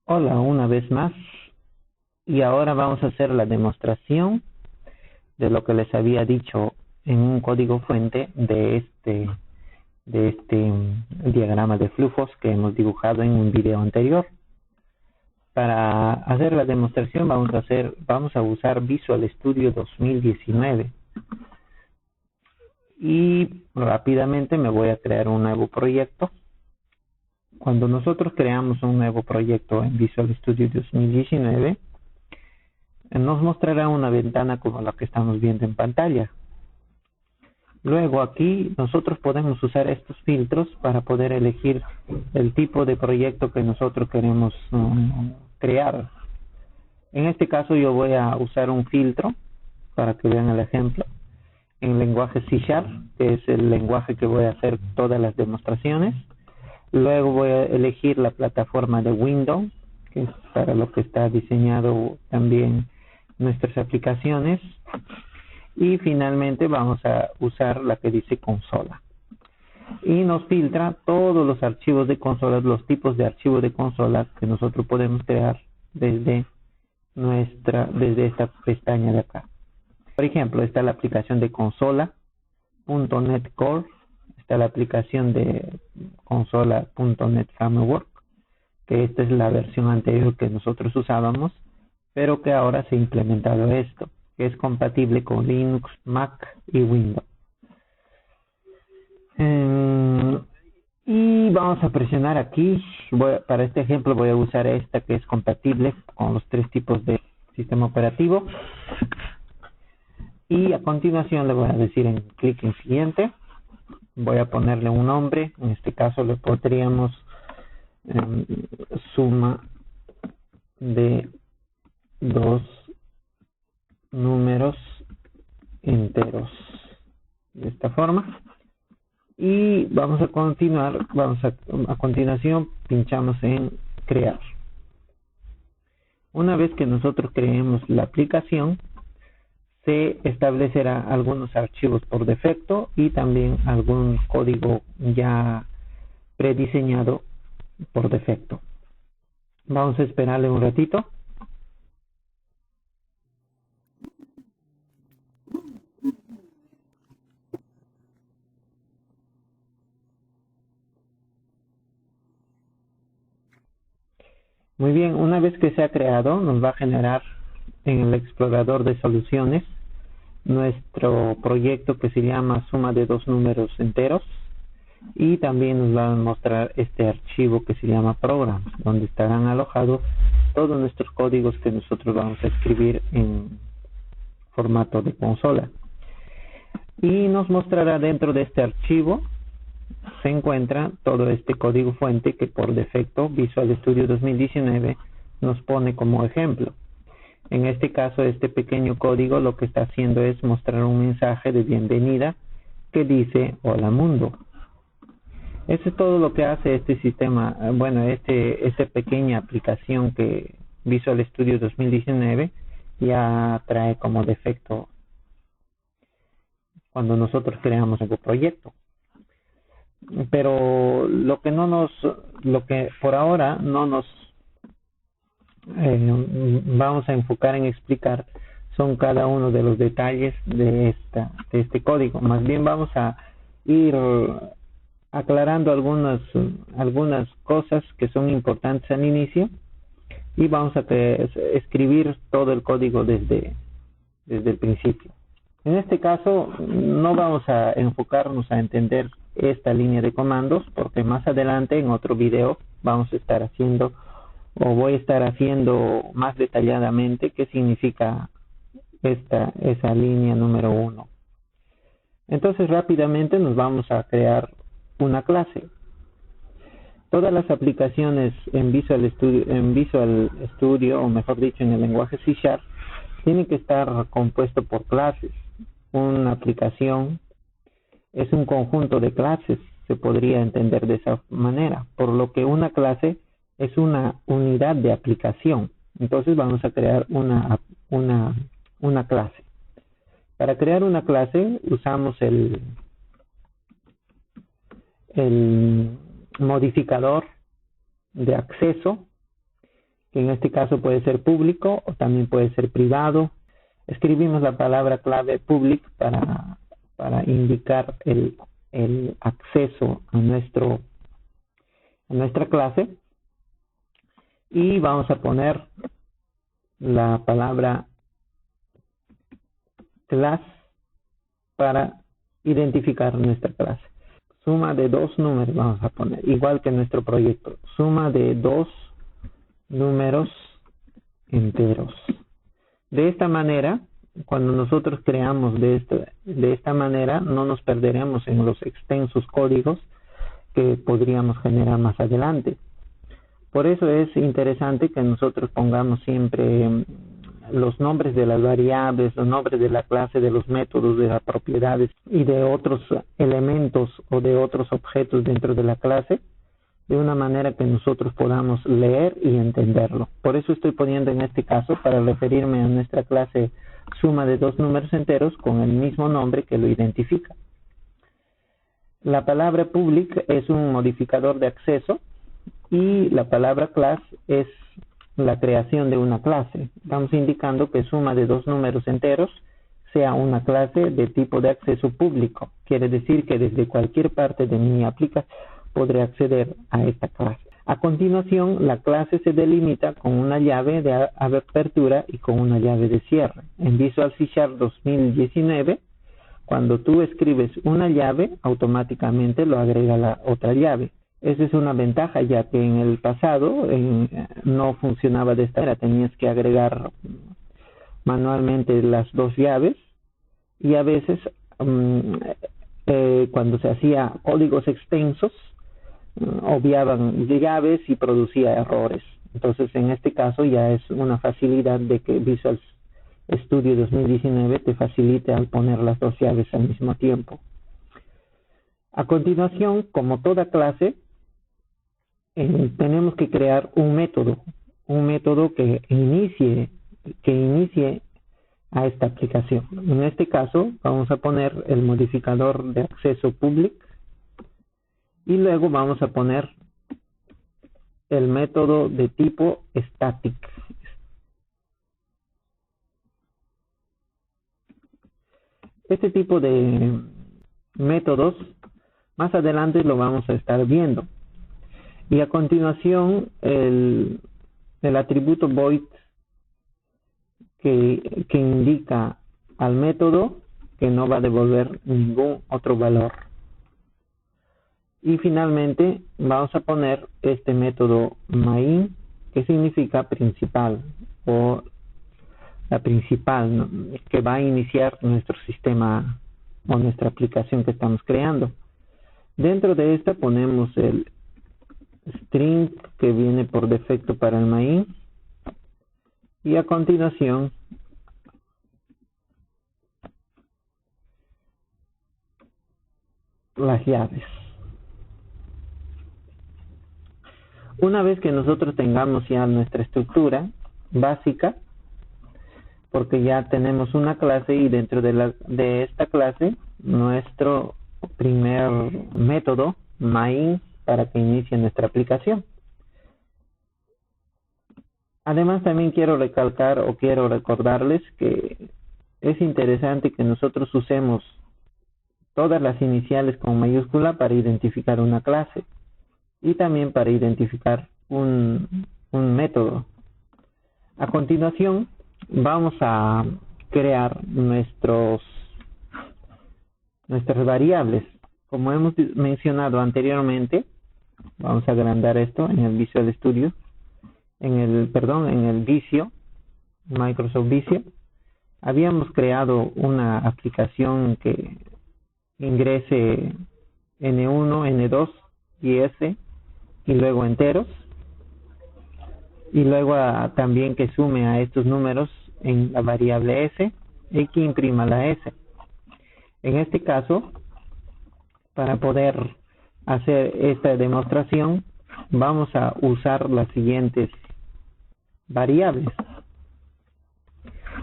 Hola, una vez más. Y ahora vamos a hacer la demostración de lo que les había dicho en un código fuente de este diagrama de flujos que hemos dibujado en un video anterior. Para hacer la demostración vamos a usar Visual Studio 2019. Y rápidamente me voy a crear un nuevo proyecto. Cuando nosotros creamos un nuevo proyecto en Visual Studio 2019, nos mostrará una ventana como la que estamos viendo en pantalla. Luego aquí nosotros podemos usar estos filtros para poder elegir el tipo de proyecto que nosotros queremos crear. En este caso yo voy a usar un filtro para que vean el ejemplo en lenguaje C#, que es el lenguaje que voy a hacer todas las demostraciones. Luego voy a elegir la plataforma de Windows, que es para lo que está diseñado también nuestras aplicaciones. Y finalmente vamos a usar la que dice consola. Y nos filtra todos los archivos de consolas, los tipos de archivos de consolas que nosotros podemos crear desde esta pestaña de acá. Por ejemplo, está la aplicación de consola.NET Core, está la aplicación de consola.NET Framework, que esta es la versión anterior que nosotros usábamos, pero que ahora se ha implementado esto, que es compatible con Linux, Mac y Windows. Y vamos a presionar aquí. Para este ejemplo voy a usar esta que es compatible con los tres tipos de sistema operativo. Y a continuación le voy a decir en clic en siguiente. Voy a ponerle un nombre. En este caso le pondríamos suma de dos números enteros, de esta forma. Y vamos a continuar, a continuación pinchamos en crear. Una vez que nosotros creemos la aplicación, se establecerá algunos archivos por defecto y también algún código ya prediseñado por defecto. Vamos a esperarle un ratito. Muy bien, una vez que se ha creado, nos va a generar en el explorador de soluciones nuestro proyecto que se llama suma de dos números enteros, y también nos va a mostrar este archivo que se llama programs, donde estarán alojados todos nuestros códigos que nosotros vamos a escribir en formato de consola. Y nos mostrará dentro de este archivo se encuentra todo este código fuente que por defecto Visual Studio 2019 nos pone como ejemplo. En este caso, este pequeño código lo que está haciendo es mostrar un mensaje de bienvenida que dice hola mundo. Eso es todo lo que hace este sistema, esta pequeña aplicación que Visual Studio 2019 ya trae como defecto cuando nosotros creamos un proyecto. Pero lo que por ahora no nos vamos a enfocar en explicar son cada uno de los detalles de este código. Más bien vamos a ir aclarando algunas cosas que son importantes al inicio, y vamos a escribir todo el código desde el principio. En este caso no vamos a enfocarnos a entender esta línea de comandos, porque más adelante en otro video vamos a estar haciendo, o voy a estar haciendo más detalladamente qué significa esa línea número 1. Entonces rápidamente nos vamos a crear una clase. Todas las aplicaciones en Visual Studio, o mejor dicho en el lenguaje C#, tienen que estar compuesto por clases. Una aplicación es un conjunto de clases, se podría entender de esa manera, por lo que una clase es una unidad de aplicación. Entonces vamos a crear una clase. Para crear una clase usamos el modificador de acceso que en este caso puede ser público o también puede ser privado. Escribimos la palabra clave public para indicar el acceso a nuestra clase, y vamos a poner la palabra class para identificar nuestra clase. Suma de dos números vamos a poner, igual que en nuestro proyecto, suma de dos números enteros. De esta manera, cuando nosotros creamos de esta manera, no nos perderemos en los extensos códigos que podríamos generar más adelante. Por eso es interesante que nosotros pongamos siempre los nombres de las variables, los nombres de la clase, de los métodos, de las propiedades y de otros elementos o de otros objetos dentro de la clase, de una manera que nosotros podamos leer y entenderlo. Por eso estoy poniendo en este caso, para referirme a nuestra clase suma de dos números enteros con el mismo nombre que lo identifica. La palabra public es un modificador de acceso y la palabra class es la creación de una clase. Estamos indicando que suma de dos números enteros sea una clase de tipo de acceso público. Quiere decir que desde cualquier parte de mi aplicación podré acceder a esta clase. A continuación, la clase se delimita con una llave de apertura y con una llave de cierre. En Visual C# 2019, cuando tú escribes una llave, automáticamente lo agrega la otra llave. Esa es una ventaja, ya que en el pasado no funcionaba de esta manera. Tenías que agregar manualmente las dos llaves y a veces cuando se hacía códigos extensos obviaban llaves y producía errores. Entonces en este caso ya es una facilidad de que Visual Studio 2019 te facilite al poner las dos llaves al mismo tiempo. A continuación, como toda clase, tenemos que crear un método que inicie a esta aplicación. En este caso vamos a poner el modificador de acceso public y luego vamos a poner el método de tipo static. Este tipo de métodos más adelante lo vamos a estar viendo. Y a continuación el atributo void que indica al método que no va a devolver ningún otro valor. Y finalmente vamos a poner este método main, que significa principal, o la principal, ¿no?, que va a iniciar nuestro sistema o nuestra aplicación que estamos creando. Dentro de esta ponemos el string que viene por defecto para el main, y a continuación las llaves. Una vez que nosotros tengamos ya nuestra estructura básica, porque ya tenemos una clase y dentro de esta clase nuestro primer método main para que inicie nuestra aplicación. Además, también quiero recalcar o quiero recordarles que es interesante que nosotros usemos todas las iniciales con mayúscula para identificar una clase y también para identificar un método. A continuación, vamos a crear nuestras variables. Como hemos mencionado anteriormente, vamos a agrandar esto en el Visual Studio, en el Visio, Microsoft Visio. Habíamos creado una aplicación que ingrese N1, N2 y S y luego enteros, y luego también que sume a estos números en la variable S y que imprima la S. En este caso, para poder hacer esta demostración, vamos a usar las siguientes variables.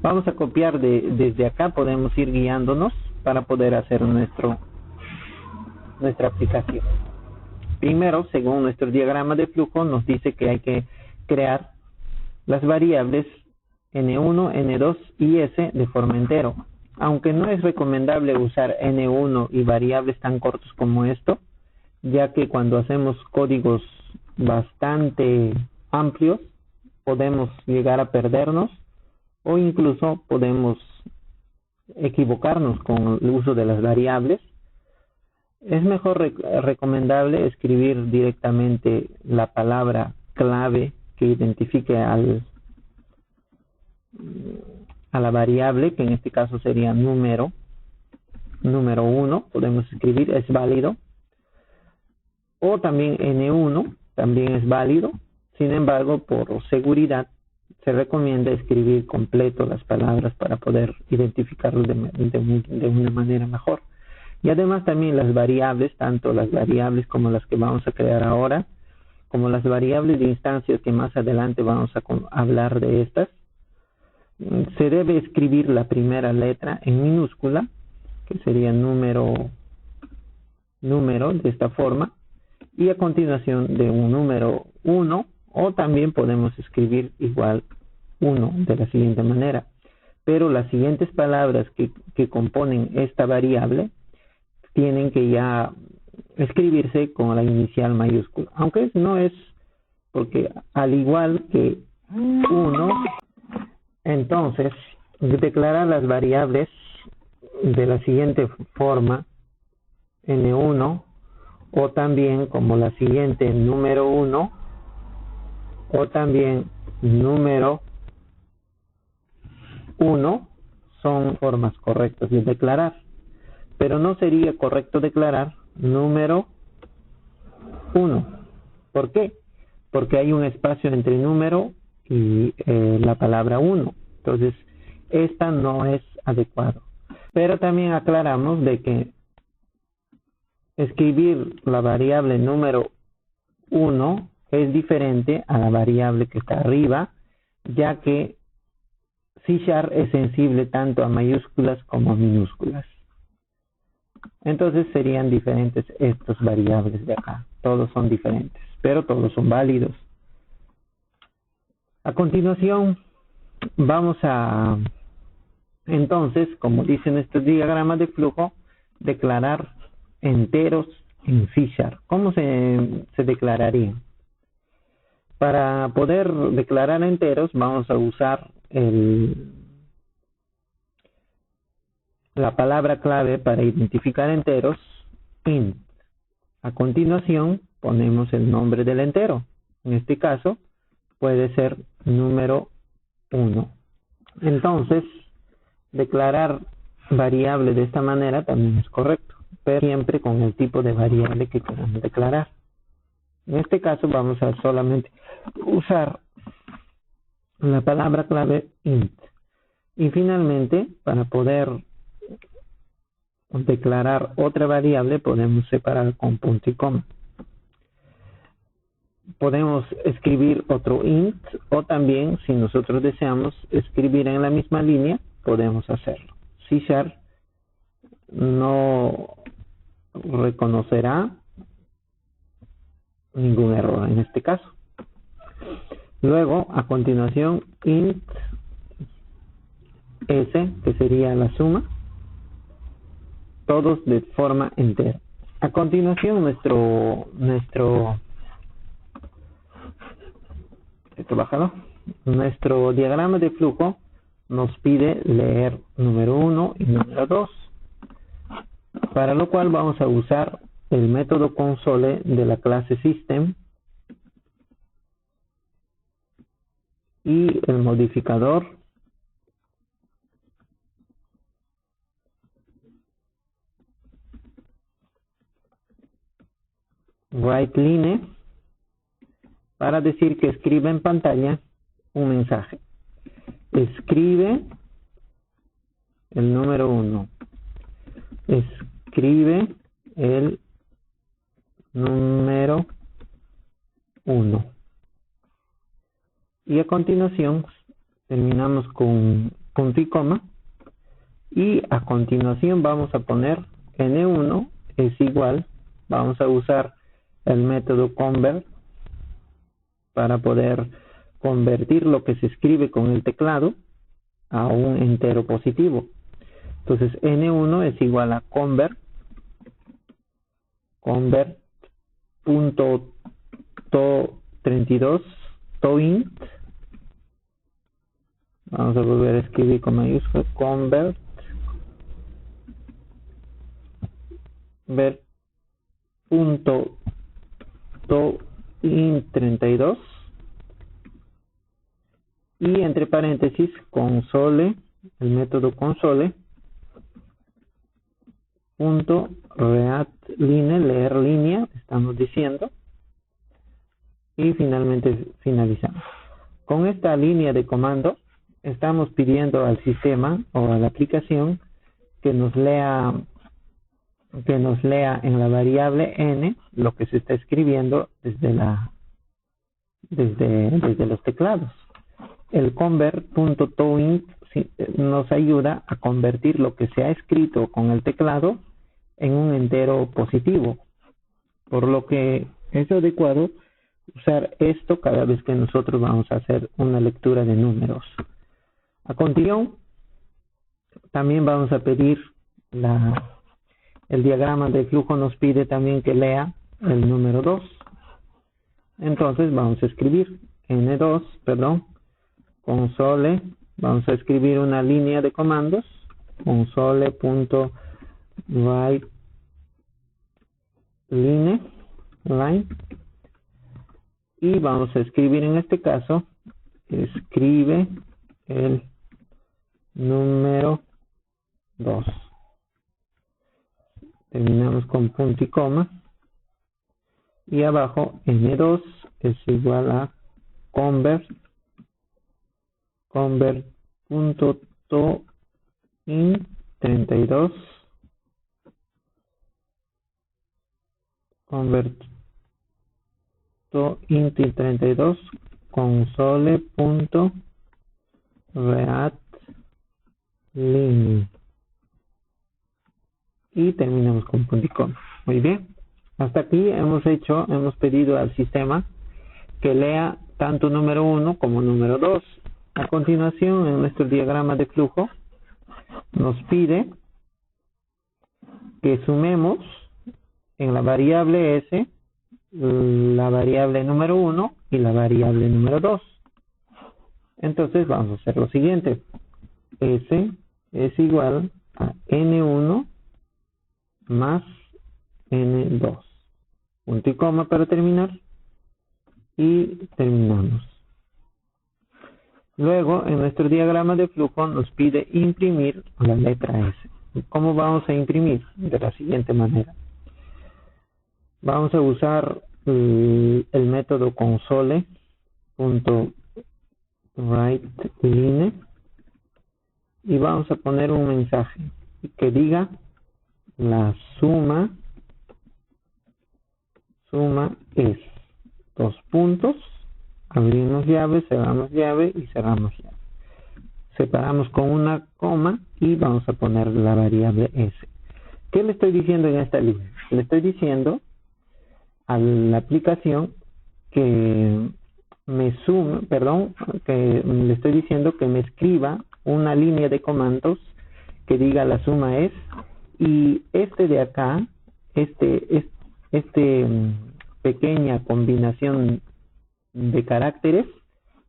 Vamos a copiar desde acá, podemos ir guiándonos para poder hacer nuestra aplicación. Primero, según nuestro diagrama de flujo, nos dice que hay que crear las variables n1, n2 y s de forma entero. Aunque no es recomendable usar n1 y variables tan cortos como esto, ya que cuando hacemos códigos bastante amplios podemos llegar a perdernos o incluso podemos equivocarnos con el uso de las variables. Es mejor recomendable escribir directamente la palabra clave que identifique a la variable, que en este caso sería número 1, podemos escribir, es válido. O también n1, también es válido. Sin embargo, por seguridad, se recomienda escribir completo las palabras para poder identificarlo de una manera mejor. Y además también las variables, tanto las variables como las que vamos a crear ahora, como las variables de instancias que más adelante vamos a hablar de estas, se debe escribir la primera letra en minúscula, que sería número de esta forma, y a continuación de un número 1, o también podemos escribir igual 1 de la siguiente manera. Pero las siguientes palabras que componen esta variable tienen que ya escribirse con la inicial mayúscula, aunque no es, porque al igual que 1, entonces declarar las variables de la siguiente forma, n1, o también como la siguiente número 1, o también número 1, son formas correctas de declarar. Pero no sería correcto declarar número 1. ¿Por qué? Porque hay un espacio entre número y la palabra 1. Entonces, esta no es adecuado. Pero también aclaramos de que escribir la variable número 1 es diferente a la variable que está arriba, ya que C# es sensible tanto a mayúsculas como a minúsculas. Entonces serían diferentes estas variables de acá. Todos son diferentes, pero todos son válidos. A continuación, vamos a, entonces, como dicen estos diagramas de flujo, declarar enteros en C#. ¿Cómo se declararían? Para poder declarar enteros, vamos a usar la palabra clave para identificar enteros, int. A continuación, ponemos el nombre del entero. En este caso, puede ser número 1. Entonces, declarar variable de esta manera también es correcto, pero siempre con el tipo de variable que queramos declarar. En este caso, vamos a solamente usar la palabra clave int. Y finalmente, para poder declarar otra variable, podemos separar con punto y coma. Podemos escribir otro int, o también, si nosotros deseamos escribir en la misma línea, podemos hacerlo. C# no reconocerá ningún error en este caso. Luego, a continuación, int s, que sería la suma, todos de forma entera. A continuación, nuestro diagrama de flujo nos pide leer número 1 y número 2, para lo cual vamos a usar el método console de la clase system y el modificador writeLine para decir que escribe en pantalla un mensaje. Escribe el número 1. Escribe el número 1. Y a continuación terminamos con punto y coma. Y a continuación vamos a poner n1 es igual. Vamos a usar el método convert para poder convertir lo que se escribe con el teclado a un entero positivo. Entonces n1 es igual a convert.to32 toInt. Vamos a volver a escribir con mayúsculas, convert.toInt32 y entre paréntesis console, el método console punto readline, leer línea, estamos diciendo, y finalmente finalizamos. Con esta línea de comando estamos pidiendo al sistema o a la aplicación que nos lea en la variable n lo que se está escribiendo desde los teclados. El convert.toInt nos ayuda a convertir lo que se ha escrito con el teclado en un entero positivo, por lo que es adecuado usar esto cada vez que nosotros vamos a hacer una lectura de números. A continuación, también vamos a pedir el diagrama de flujo nos pide también que lea el número 2. Entonces vamos a escribir console, vamos a escribir una línea de comandos, console.writeLine, y vamos a escribir en este caso, escribe el número 2. Terminamos con punto y coma. Y abajo n2 es igual a convert.toInt32 console.readline y terminamos con punto y coma. Muy bien, hasta aquí hemos pedido al sistema que lea tanto número 1 como número 2. A continuación, en nuestro diagrama de flujo nos pide que sumemos en la variable s la variable número 1 y la variable número 2. Entonces vamos a hacer lo siguiente. S es igual a n1 más n2. Punto y coma para terminar. Y terminamos. Luego, en nuestro diagrama de flujo nos pide imprimir la letra S. ¿Cómo vamos a imprimir? De la siguiente manera. Vamos a usar el método console.writeLine y vamos a poner un mensaje que diga la suma es, dos puntos, abrimos llave, cerramos llave y cerramos llave. Separamos con una coma y vamos a poner la variable S. ¿Qué le estoy diciendo en esta línea? Le estoy diciendo a la aplicación que le estoy diciendo que me escriba una línea de comandos que diga la suma es, y de acá, pequeña combinación de caracteres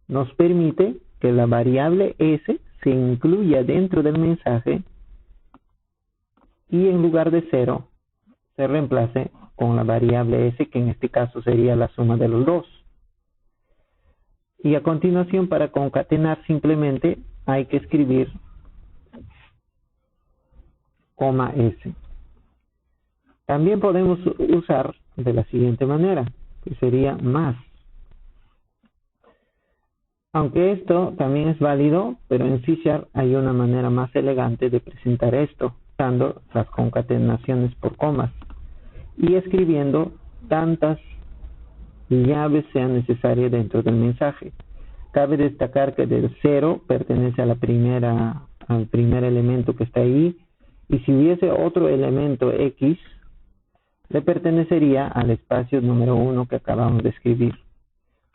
nos permite que la variable S se incluya dentro del mensaje y en lugar de 0 se reemplace con la variable S, que en este caso sería la suma de los dos. Y a continuación, para concatenar simplemente hay que escribir coma S. También podemos usar de la siguiente manera, que sería más. Aunque esto también es válido, pero en C# hay una manera más elegante de presentar esto, usando las concatenaciones por comas y escribiendo tantas llaves sean necesarias dentro del mensaje. Cabe destacar que del 0 pertenece a al primer elemento que está ahí, y si hubiese otro elemento X, le pertenecería al espacio número 1 que acabamos de escribir.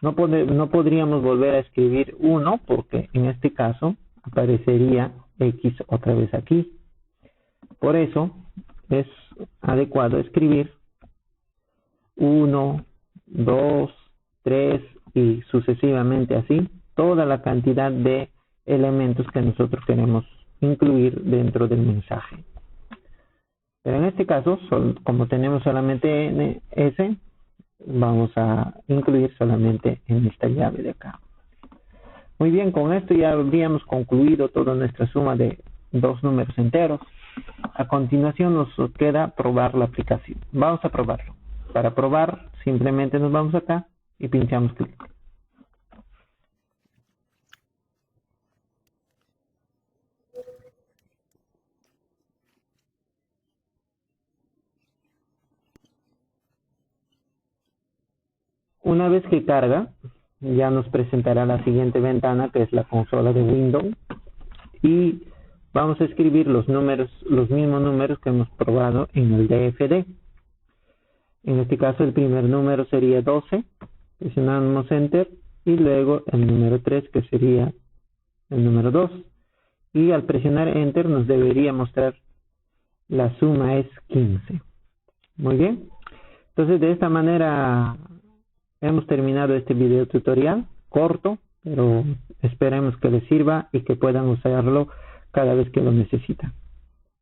No podríamos volver a escribir 1 porque en este caso aparecería X otra vez aquí. Por eso es adecuado escribir 1, 2, 3 y sucesivamente así toda la cantidad de elementos que nosotros queremos incluir dentro del mensaje. Pero en este caso, como tenemos solamente S, vamos a incluir solamente en esta llave de acá. Muy bien, con esto ya habríamos concluido toda nuestra suma de dos números enteros. A continuación nos queda probar la aplicación. Vamos a probarlo. Para probar, simplemente nos vamos acá y pinchamos clic. Una vez que carga, ya nos presentará la siguiente ventana, que es la consola de Windows, y vamos a escribir los mismos números que hemos probado en el DFD. En este caso, el primer número sería 12, presionamos Enter, y luego el número 3, que sería el número 2. Y al presionar Enter nos debería mostrar la suma es 15. Muy bien. Entonces, de esta manera hemos terminado este video tutorial, corto, pero esperemos que les sirva y que puedan usarlo cada vez que lo necesitan.